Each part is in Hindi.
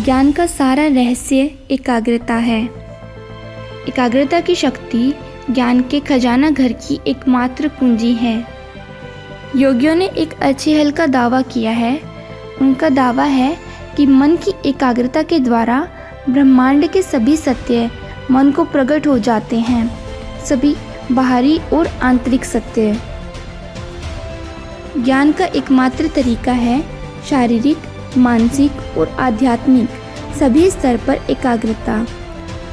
ज्ञान का सारा रहस्य एकाग्रता है। एकाग्रता की शक्ति ज्ञान के खजाना घर की एकमात्र कुंजी है। योगियों ने एक अच्छे हल का दावा किया है। उनका दावा है कि मन की एकाग्रता के द्वारा ब्रह्मांड के सभी सत्य मन को प्रकट हो जाते हैं, सभी बाहरी और आंतरिक सत्य। ज्ञान का एकमात्र तरीका है शारीरिक, मानसिक और आध्यात्मिक सभी स्तर पर एकाग्रता,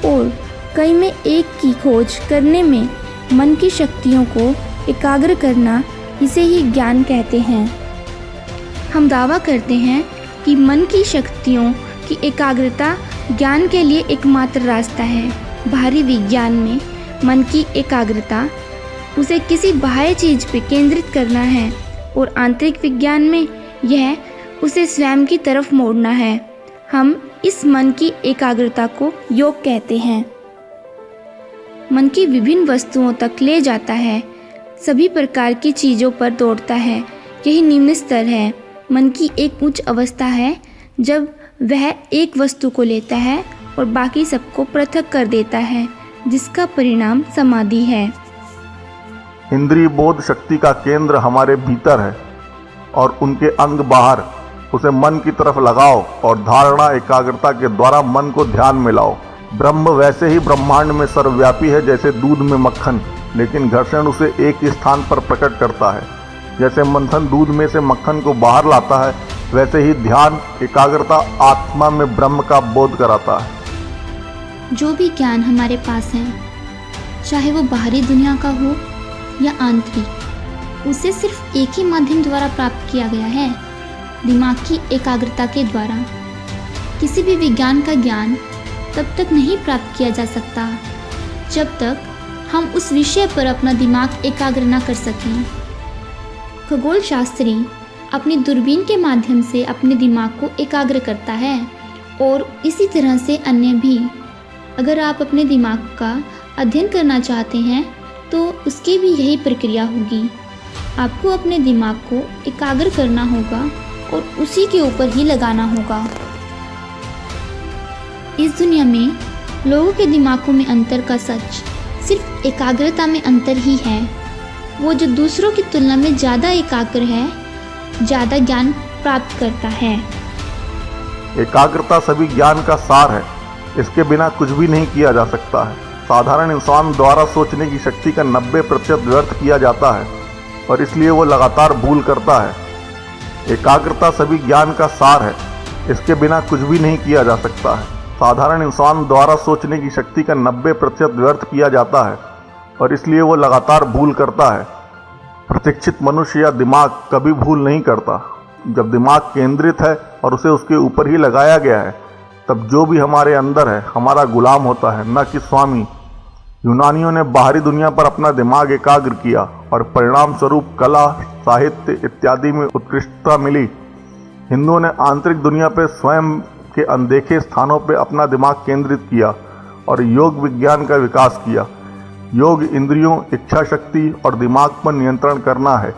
और कई में एक की खोज करने में मन की शक्तियों को एकाग्र करना, इसे ही ज्ञान कहते हैं। हम दावा करते हैं कि मन की शक्तियों की एकाग्रता ज्ञान के लिए एकमात्र रास्ता है। बाहरी विज्ञान में मन की एकाग्रता उसे किसी बाह्य चीज पर केंद्रित करना है, और आंतरिक विज्ञान में यह उसे स्वयं की तरफ मोड़ना है। हम इस मन की एकाग्रता को योग कहते हैं। मन की विभिन्न वस्तुओं तक ले जाता है, सभी प्रकार की चीज़ों पर दौड़ता है। यही निम्न स्तर है। मन की एक उच्च अवस्था है जब वह एक वस्तु को लेता है और बाकी सबको पृथक कर देता है, जिसका परिणाम समाधि है। इंद्रिय बोध शक्ति का केंद्र हमारे भीतर है और उनके अंग बाहर। उसे मन की तरफ लगाओ और धारणा एकाग्रता के द्वारा मन को ध्यान में लाओ। ब्रह्म वैसे ही ब्रह्मांड में सर्वव्यापी है जैसे दूध में मक्खन, लेकिन घर्षण उसे एक ही स्थान पर प्रकट करता है। जैसे मंथन दूध में से मक्खन को बाहर लाता है, वैसे ही ध्यान एकाग्रता आत्मा में ब्रह्म का बोध कराता है। जो भी ज्ञान हमारे पास है, चाहे वो बाहरी दुनिया का हो या आंतरिक, उसे सिर्फ एक ही माध्यम द्वारा प्राप्त किया गया है, दिमाग की एकाग्रता के द्वारा। किसी भी विज्ञान का ज्ञान तब तक नहीं प्राप्त किया जा सकता जब तक हम उस विषय पर अपना दिमाग एकाग्र न कर सकें। खगोल शास्त्री अपनी दूरबीन के माध्यम से अपने दिमाग को एकाग्र करता है, और इसी तरह से अन्य भी। अगर आप अपने दिमाग का अध्ययन करना चाहते हैं तो उसकी भी यही प्रक्रिया होगी। आपको अपने दिमाग को एकाग्र करना होगा और उसी के ऊपर ही लगाना होगा। इस दुनिया में लोगों के दिमागों में अंतर का सच सिर्फ एकाग्रता में अंतर ही है। वो जो दूसरों की तुलना में ज़्यादा एकाग्र है, ज़्यादा ज्ञान प्राप्त करता है। एकाग्रता सभी ज्ञान का सार है। इसके बिना कुछ भी नहीं किया जा सकता है। साधारण इंसान द्वारा सोचने की शक्ति का 90% व्यर्थ किया जाता है और इसलिए वो लगातार भूल करता है। एकाग्रता सभी ज्ञान का सार है। इसके बिना कुछ भी नहीं किया जा सकता है। साधारण इंसान द्वारा सोचने की शक्ति का 90% व्यर्थ किया जाता है और इसलिए वो लगातार भूल करता है। प्रशिक्षित मनुष्य या दिमाग कभी भूल नहीं करता। जब दिमाग केंद्रित है और उसे उसके ऊपर ही लगाया गया है, तब जो भी हमारे अंदर है हमारा गुलाम होता है, न कि स्वामी। यूनानियों ने बाहरी दुनिया पर अपना दिमाग एकाग्र किया और परिणाम स्वरूप कला, साहित्य इत्यादि में उत्कृष्टता मिली। हिंदुओं ने आंतरिक दुनिया पर स्वयं के अनदेखे स्थानों पर अपना दिमाग केंद्रित किया और योग विज्ञान का विकास किया। योग इंद्रियों, इच्छा शक्ति और दिमाग पर नियंत्रण करना है।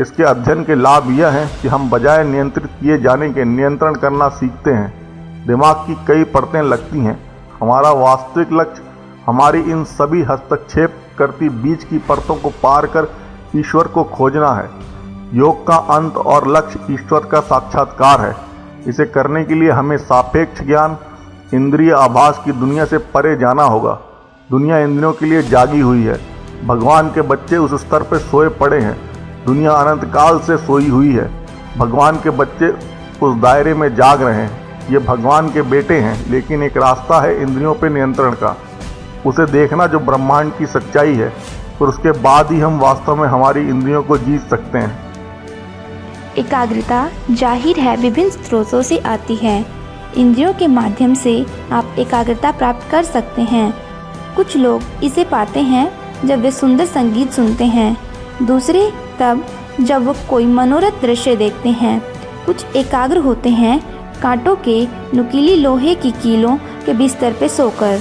इसके अध्ययन के लाभ यह हैं कि हम बजाय नियंत्रित किए जाने के नियंत्रण करना सीखते हैं। दिमाग की कई परतें लगती हैं। हमारा वास्तविक लक्ष्य हमारी इन सभी हस्तक्षेप करती बीच की परतों को पार कर ईश्वर को खोजना है। योग का अंत और लक्ष्य ईश्वर का साक्षात्कार है। इसे करने के लिए हमें सापेक्ष ज्ञान, इंद्रिय आभास की दुनिया से परे जाना होगा। दुनिया इंद्रियों के लिए जागी हुई है। भगवान के बच्चे उस स्तर पर सोए पड़े हैं। दुनिया अनंत काल से सोई हुई है। भगवान के बच्चे उस दायरे में जाग रहे हैं। ये भगवान के बेटे हैं, लेकिन एक रास्ता है इंद्रियों पर नियंत्रण का। उसे देखना जो ब्रह्मांड की सच्चाई है, और उसके बाद ही हम वास्तव में हमारी इंद्रियों को जीत सकते हैं। एकाग्रता जाहिर है विभिन्न स्रोतों से आती है। इंद्रियों के माध्यम से आप एकाग्रता प्राप्त कर सकते हैं। कुछ लोग इसे पाते हैं जब वे सुंदर संगीत सुनते हैं, दूसरे तब जब वो कोई मनोरथ दृश्य देखते हैं। कुछ एकाग्र होते हैं कांटों के नुकीली लोहे की कीलों के बिस्तर पर सोकर,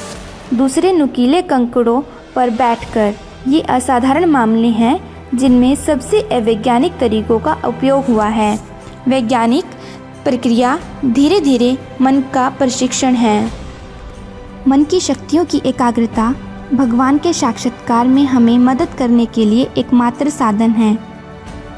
दूसरे नुकीले कंकड़ों पर बैठकर। ये असाधारण मामले हैं जिनमें सबसे अवैज्ञानिक तरीकों का उपयोग हुआ है। वैज्ञानिक प्रक्रिया धीरे धीरे मन का प्रशिक्षण है। मन की शक्तियों की एकाग्रता भगवान के साक्षात्कार में हमें मदद करने के लिए एकमात्र साधन है।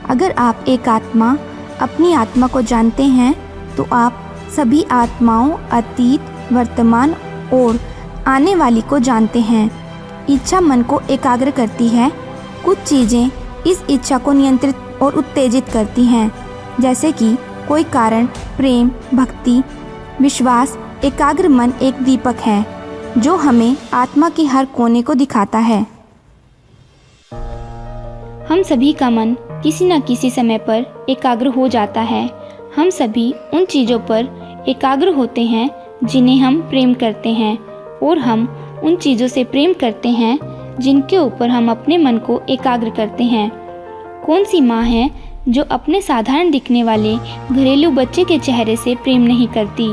अगर आप एक आत्मा अपनी आत्मा को जानते हैं तो आप सभी आत्माओं, अतीत, वर्तमान और आने वाली को जानते हैं। इच्छा मन को एकाग्र करती है। कुछ चीज़ें इस इच्छा को नियंत्रित और उत्तेजित करती हैं, जैसे कि कोई कारण, प्रेम, भक्ति, विश्वास। एकाग्र मन एक दीपक है जो हमें आत्मा के हर कोने को दिखाता है। हम सभी का मन किसी न किसी समय पर एकाग्र हो जाता है। हम सभी उन चीज़ों पर एकाग्र होते हैं जिन्हें हम प्रेम करते हैं, और हम उन चीज़ों से प्रेम करते हैं जिनके ऊपर हम अपने मन को एकाग्र करते हैं। कौन सी माँ है जो अपने साधारण दिखने वाले घरेलू बच्चे के चेहरे से प्रेम नहीं करती?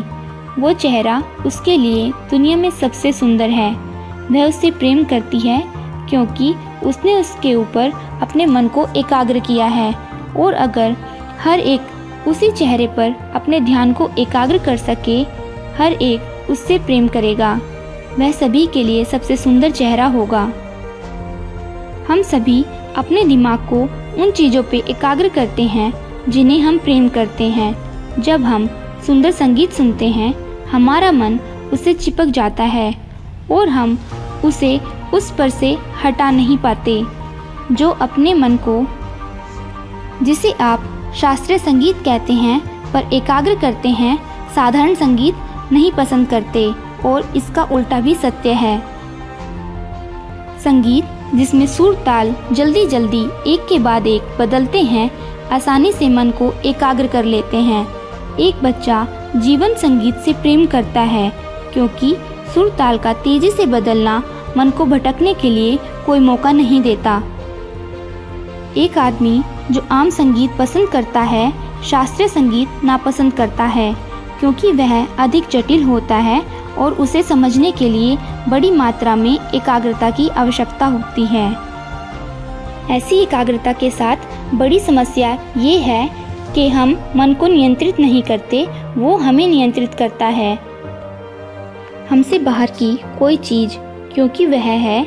वो चेहरा उसके लिए दुनिया में सबसे सुंदर है। वह उससे प्रेम करती है क्योंकि उसने उसके ऊपर अपने मन को एकाग्र किया है। और अगर हर एक उसी चेहरे पर अपने ध्यान को एकाग्र कर सके, हर एक उससे प्रेम करेगा, वह सभी के लिए सबसे सुंदर चेहरा होगा। हम सभी अपने दिमाग को उन चीज़ों पे एकाग्र करते हैं जिन्हें हम प्रेम करते हैं। जब हम सुंदर संगीत सुनते हैं, हमारा मन उससे चिपक जाता है और हम उसे उस पर से हटा नहीं पाते। जो अपने मन को, जिसे आप शास्त्रीय संगीत कहते हैं, पर एकाग्र करते हैं, साधारण संगीत नहीं पसंद करते, और इसका उल्टा भी सत्य है। संगीत जिसमें सुर ताल जल्दी जल्दी एक के बाद एक बदलते हैं, आसानी से मन को एकाग्र कर लेते हैं। एक बच्चा जीवन संगीत से प्रेम करता है क्योंकि सुर ताल का तेजी से बदलना मन को भटकने के लिए कोई मौका नहीं देता। एक आदमी जो आम संगीत पसंद करता है, शास्त्रीय संगीत नापसंद करता है क्योंकि वह अधिक जटिल होता है और उसे समझने के लिए बड़ी मात्रा में एकाग्रता की आवश्यकता होती है। ऐसी एकाग्रता के साथ बड़ी समस्या ये है कि हम मन को नियंत्रित नहीं करते, वो हमें नियंत्रित करता है। हमसे बाहर की कोई चीज़, क्योंकि वह है,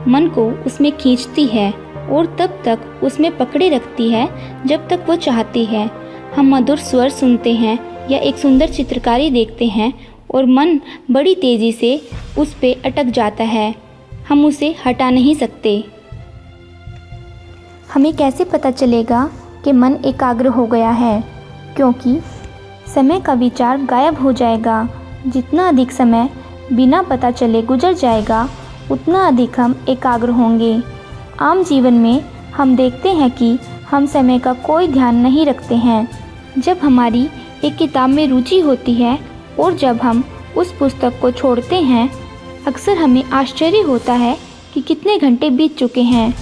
मन को उसमें खींचती है और तब तक उसमें पकड़े रखती है जब तक वो चाहती है। हम मधुर स्वर सुनते हैं या एक सुंदर चित्रकारी देखते हैं और मन बड़ी तेज़ी से उस पे अटक जाता है। हम उसे हटा नहीं सकते। हमें कैसे पता चलेगा कि मन एकाग्र हो गया है? क्योंकि समय का विचार गायब हो जाएगा। जितना अधिक समय बिना पता चले गुजर जाएगा, उतना अधिक हम एकाग्र होंगे। आम जीवन में हम देखते हैं कि हम समय का कोई ध्यान नहीं रखते हैं। जब हमारी एक किताब में रुचि होती है और जब हम उस पुस्तक को छोड़ते हैं, अक्सर हमें आश्चर्य होता है कि कितने घंटे बीत चुके हैं।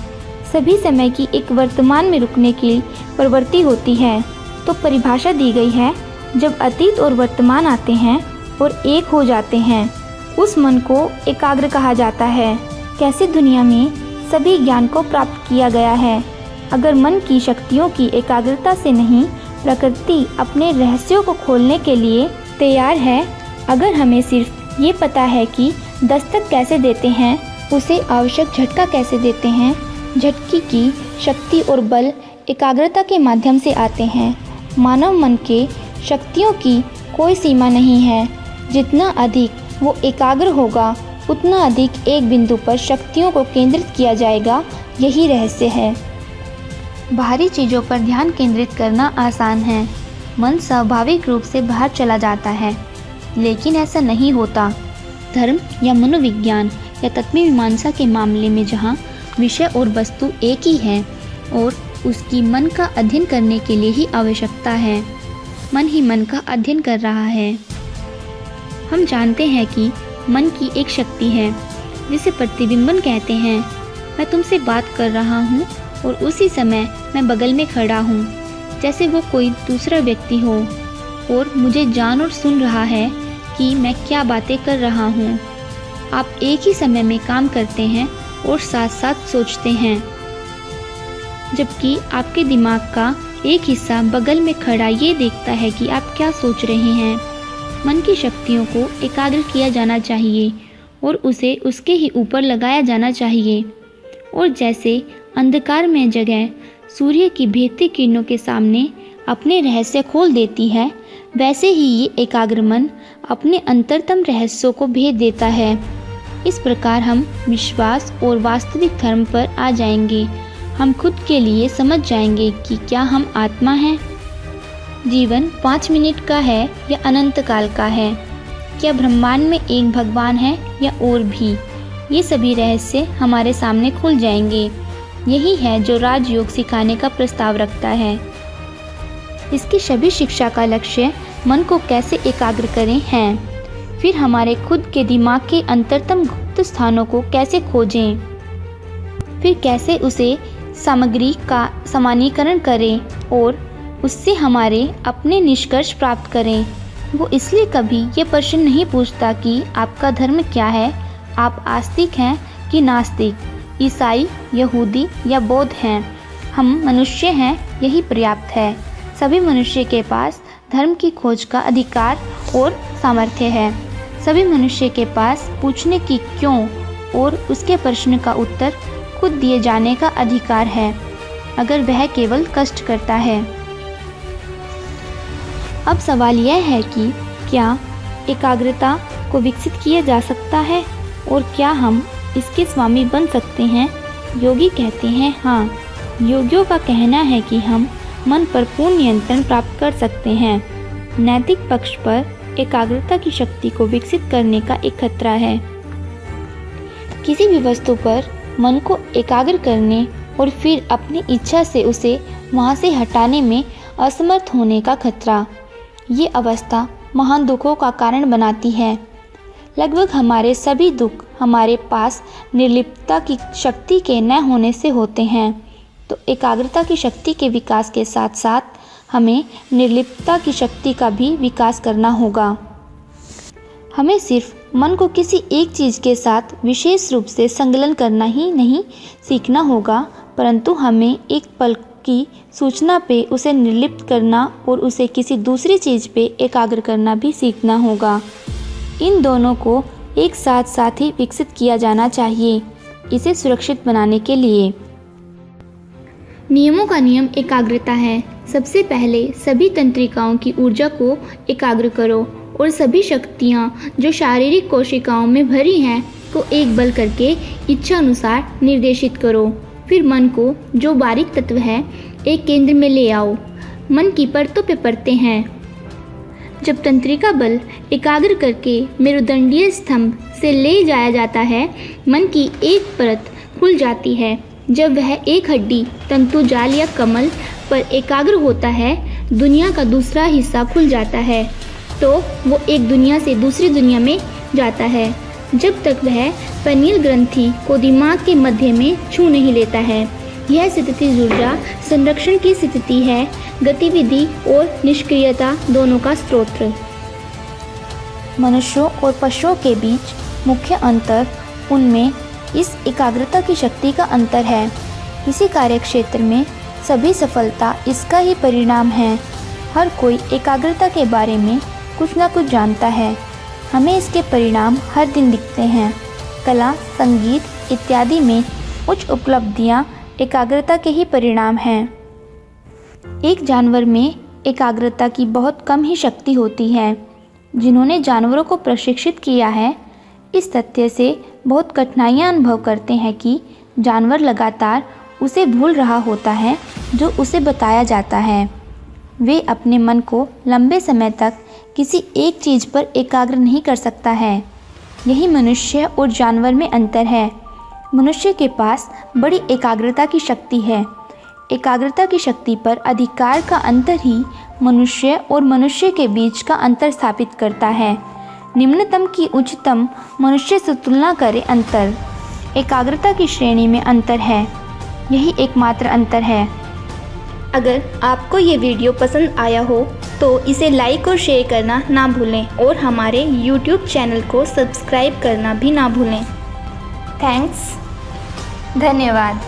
सभी समय की एक वर्तमान में रुकने की प्रवृत्ति होती है। तो परिभाषा दी गई है, जब अतीत और वर्तमान आते हैं और एक हो जाते हैं, उस मन को एकाग्र कहा जाता है। कैसे दुनिया में सभी ज्ञान को प्राप्त किया गया है, अगर मन की शक्तियों की एकाग्रता से नहीं, प्रकृति अपने रहस्यों को खोलने के लिए तैयार है। अगर हमें सिर्फ ये पता है कि दस्तक कैसे देते हैं, उसे आवश्यक झटका कैसे देते हैं, झटके की शक्ति और बल एकाग्रता के माध्यम से आते हैं। मानव मन के शक्तियों की कोई सीमा नहीं है। जितना अधिक वो एकाग्र होगा, उतना अधिक एक बिंदु पर शक्तियों को केंद्रित किया जाएगा। यही रहस्य है। बाहरी चीज़ों पर ध्यान केंद्रित करना आसान है। मन स्वाभाविक रूप से बाहर चला जाता है, लेकिन ऐसा नहीं होता। धर्म या मनोविज्ञान या तत्वमीमांसा के मामले में जहाँ विषय और वस्तु एक ही है और उसकी मन का अध्ययन करने के लिए ही आवश्यकता है, मन ही मन का अध्ययन कर रहा है। हम जानते हैं कि मन की एक शक्ति है जिसे प्रतिबिंबन कहते हैं। मैं तुमसे बात कर रहा हूँ और उसी समय मैं बगल में खड़ा हूँ, जैसे वो कोई दूसरा व्यक्ति हो और मुझे जान और सुन रहा है कि मैं क्या बातें कर रहा हूँ। आप एक ही समय में काम करते हैं और साथ साथ सोचते हैं, जबकि आपके दिमाग का एक हिस्सा बगल में खड़ा ये देखता है कि आप क्या सोच रहे हैं। मन की शक्तियों को एकाग्र किया जाना चाहिए और उसे उसके ही ऊपर लगाया जाना चाहिए। और जैसे अंधकार में जगह सूर्य की भेदती किरणों के सामने अपने रहस्य खोल देती है, वैसे ही ये एकाग्र मन अपने अंतरतम रहस्यों को भेद देता है। इस प्रकार हम विश्वास और वास्तविक धर्म पर आ जाएंगे। हम खुद के लिए समझ जाएंगे कि क्या हम आत्मा हैं, जीवन 5 मिनट का है या अनंत काल का है, क्या ब्रह्मांड में एक भगवान है या और भी। ये सभी रहस्य हमारे सामने खुल जाएंगे। यही है जो राजयोग सिखाने का प्रस्ताव रखता है। इसकी सभी शिक्षा का लक्ष्य मन को कैसे एकाग्र करें हैं। फिर हमारे खुद के दिमाग के अंतरतम गुप्त स्थानों को कैसे खोजें, फिर कैसे उसे सामग्री का समानीकरण करें और उससे हमारे अपने निष्कर्ष प्राप्त करें। वो इसलिए कभी ये प्रश्न नहीं पूछता कि आपका धर्म क्या है, आप आस्तिक हैं कि नास्तिक, ईसाई, यहूदी या बौद्ध हैं। हम मनुष्य हैं, यही पर्याप्त है। सभी मनुष्य के पास धर्म की खोज का अधिकार और सामर्थ्य है। सभी मनुष्य के पास पूछने की क्यों और उसके प्रश्न का उत्तर खुद दिए जाने का अधिकार है, अगर वह केवल कष्ट करता है। अब सवाल यह है कि क्या एकाग्रता को विकसित किया जा सकता है और क्या हम इसके स्वामी बन सकते हैं। योगी कहते हैं हाँ। योगियों का कहना है कि हम मन पर पूर्ण नियंत्रण प्राप्त कर सकते हैं। नैतिक पक्ष पर एकाग्रता की शक्ति को विकसित करने का एक खतरा है। किसी भी वस्तु पर मन को एकाग्र करने और फिर अपनी इच्छा से उसे वहां से हटाने में असमर्थ होने का खतरा। ये अवस्था महान दुखों का कारण बनाती है। लगभग हमारे सभी दुख हमारे पास निर्लिप्तता की शक्ति के न होने से होते हैं। तो एकाग्रता की शक्ति के विकास के साथ साथ हमें निर्लिप्तता की शक्ति का भी विकास करना होगा। हमें सिर्फ मन को किसी एक चीज़ के साथ विशेष रूप से संलग्न करना ही नहीं सीखना होगा, परंतु हमें एक पल की सूचना पे उसे निर्लिप्त करना और उसे किसी दूसरी चीज़ पे एकाग्र करना भी सीखना होगा। इन दोनों को एक साथ ही विकसित किया जाना चाहिए, इसे सुरक्षित बनाने के लिए। नियमों का नियम एकाग्रता है। सबसे पहले सभी तंत्रिकाओं की ऊर्जा को एकाग्र करो और सभी शक्तियाँ जो शारीरिक कोशिकाओं में भरी हैं को एक बल करके इच्छा अनुसार निर्देशित करो। फिर मन को, जो बारीक तत्व है, एक केंद्र में ले आओ। मन की परतों पे परतें हैं। जब तंत्रिका बल एकाग्र करके मेरुदंडीय स्तंभ से ले जाया जाता है, मन की एक परत खुल जाती है। जब वह एक हड्डी, तंतु जाल या कमल पर एकाग्र होता है, दुनिया का दूसरा हिस्सा खुल जाता है, तो वो एक दुनिया से दूसरी दुनिया में जाता है। जब तक वह पेनियल ग्रंथि को दिमाग के मध्य में छू नहीं लेता है। यह स्थिति ऊर्जा संरक्षण की स्थिति है, गतिविधि और निष्क्रियता दोनों का स्रोत। मनुष्यों और पशुओं के बीच मुख्य अंतर उनमें इस एकाग्रता की शक्ति का अंतर है। इसी कार्यक्षेत्र में सभी सफलता इसका ही परिणाम है। हर कोई एकाग्रता के बारे में कुछ ना कुछ जानता है। हमें इसके परिणाम हर दिन दिखते हैं। कला, संगीत इत्यादि में उच्च उपलब्धियां एकाग्रता के ही परिणाम हैं। एक जानवर में एकाग्रता की बहुत कम ही शक्ति होती है। जिन्होंने जानवरों को प्रशिक्षित किया है, इस तथ्य से बहुत कठिनाइयां अनुभव करते हैं कि जानवर लगातार उसे भूल रहा होता है जो उसे बताया जाता है। वे अपने मन को लंबे समय तक किसी एक चीज़ पर एकाग्र नहीं कर सकता है। यही मनुष्य और जानवर में अंतर है। मनुष्य के पास बड़ी एकाग्रता की शक्ति है। एकाग्रता की शक्ति पर अधिकार का अंतर ही मनुष्य और मनुष्य के बीच का अंतर स्थापित करता है। निम्नतम की उच्चतम मनुष्य से तुलना करें अंतर। एकाग्रता की श्रेणी में अंतर है। यही एकमात्र अंतर है। अगर आपको ये वीडियो पसंद आया हो तो इसे लाइक और शेयर करना ना भूलें और हमारे YouTube चैनल को सब्सक्राइब करना भी ना भूलें। थैंक्स। धन्यवाद।